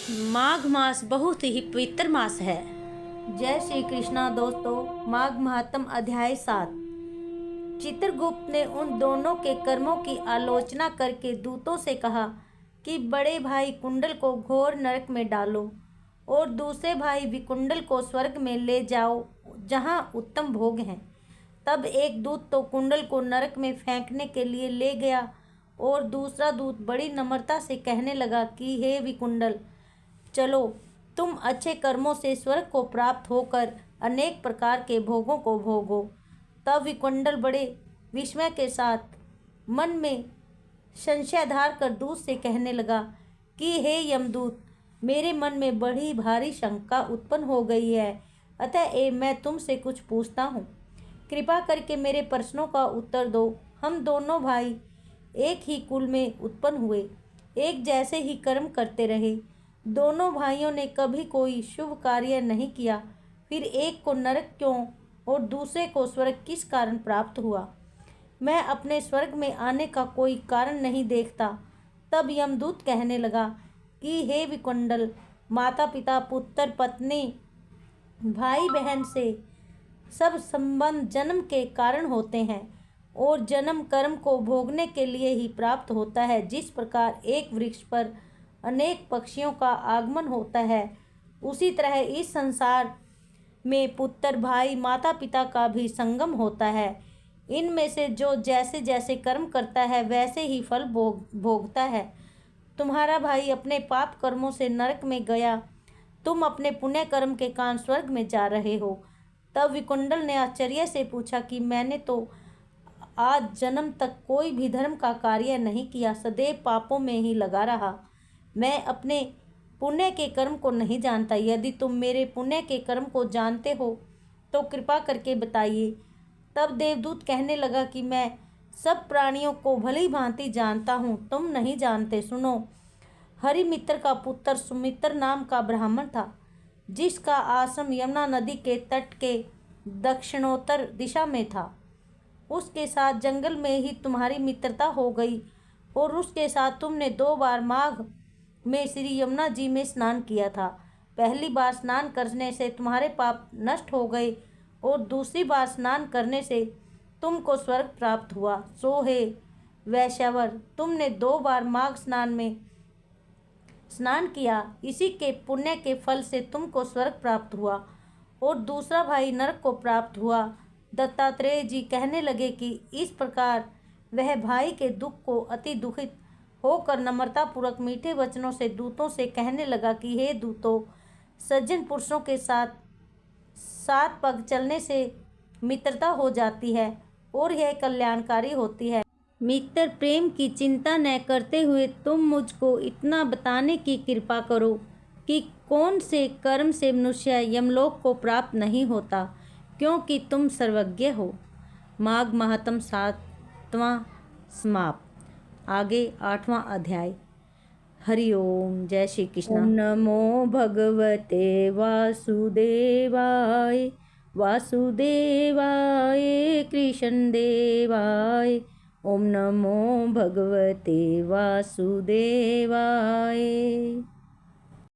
माघ मास बहुत ही पवित्र मास है। जय श्री कृष्णा दोस्तों। माघ महात्म अध्याय 7। चित्रगुप्त ने उन दोनों के कर्मों की आलोचना करके दूतों से कहा कि बड़े भाई कुंडल को घोर नरक में डालो और दूसरे भाई विकुंडल को स्वर्ग में ले जाओ जहाँ उत्तम भोग हैं। तब एक दूत तो कुंडल को नरक में फेंकने के लिए ले गया और दूसरा दूत बड़ी नम्रता से कहने लगा कि हे विकुंडल, चलो, तुम अच्छे कर्मों से स्वर्ग को प्राप्त होकर अनेक प्रकार के भोगों को भोगो। तब विकुंडल बड़े विस्मय के साथ मन में संशय धार कर दूत से कहने लगा कि हे यमदूत, मेरे मन में बड़ी भारी शंका उत्पन्न हो गई है, अतः मैं तुमसे कुछ पूछता हूँ। कृपा करके मेरे प्रश्नों का उत्तर दो। हम दोनों भाई एक ही कुल में उत्पन्न हुए, एक जैसे ही कर्म करते रहे। दोनों भाइयों ने कभी कोई शुभ कार्य नहीं किया, फिर एक को नरक क्यों और दूसरे को स्वर्ग किस कारण प्राप्त हुआ? मैं अपने स्वर्ग में आने का कोई कारण नहीं देखता। तब यमदूत कहने लगा कि हे विकुंडल, माता पिता, पुत्र पत्नी, भाई बहन से सब संबंध जन्म के कारण होते हैं और जन्म कर्म को भोगने के लिए ही प्राप्त होता है। जिस प्रकार एक वृक्ष पर अनेक पक्षियों का आगमन होता है, उसी तरह इस संसार में पुत्र, भाई, माता पिता का भी संगम होता है। इनमें से जो जैसे जैसे कर्म करता है वैसे ही फल भोगता है। तुम्हारा भाई अपने पाप कर्मों से नरक में गया, तुम अपने पुण्य कर्म के कारण स्वर्ग में जा रहे हो। तब विकुंडल ने आश्चर्य से पूछा कि मैंने तो आज जन्म तक कोई भी धर्म का कार्य नहीं किया, सदैव पापों में ही लगा रहा। मैं अपने पुण्य के कर्म को नहीं जानता। यदि तुम मेरे पुण्य के कर्म को जानते हो तो कृपा करके बताइए। तब देवदूत कहने लगा कि मैं सब प्राणियों को भली भांति जानता हूँ, तुम नहीं जानते। सुनो, हरिमित्र का पुत्र सुमित्र नाम का ब्राह्मण था, जिसका आश्रम यमुना नदी के तट के दक्षिणोत्तर दिशा में था। उसके साथ जंगल में ही तुम्हारी मित्रता हो गई और उसके साथ तुमने 2 बार माघ में श्री यमुना जी में स्नान किया था। पहली बार स्नान करने से तुम्हारे पाप नष्ट हो गए और दूसरी बार स्नान करने से तुमको स्वर्ग प्राप्त हुआ। सो हे वैश्यवर, तुमने 2 बार माघ स्नान में स्नान किया, इसी के पुण्य के फल से तुमको स्वर्ग प्राप्त हुआ और दूसरा भाई नरक को प्राप्त हुआ। दत्तात्रेय जी कहने लगे कि इस प्रकार वह भाई के दुख को अति दुखित होकर नम्रतापूर्वक मीठे वचनों से दूतों से कहने लगा कि हे दूतों, सज्जन पुरुषों के साथ 7 पग चलने से मित्रता हो जाती है और यह कल्याणकारी होती है। मित्र प्रेम की चिंता न करते हुए तुम मुझको इतना बताने की कृपा करो कि कौन से कर्म से मनुष्य यमलोक को प्राप्त नहीं होता, क्योंकि तुम सर्वज्ञ हो। माघ महात्म 7वां समाप्त। आगे 8वां अध्याय। हरि ओम। जय श्री कृष्ण। ओम नमो भगवते वासुदेवाय, वासुदेवाय कृष्ण देवाय। ओम नमो भगवते वासुदेवाय।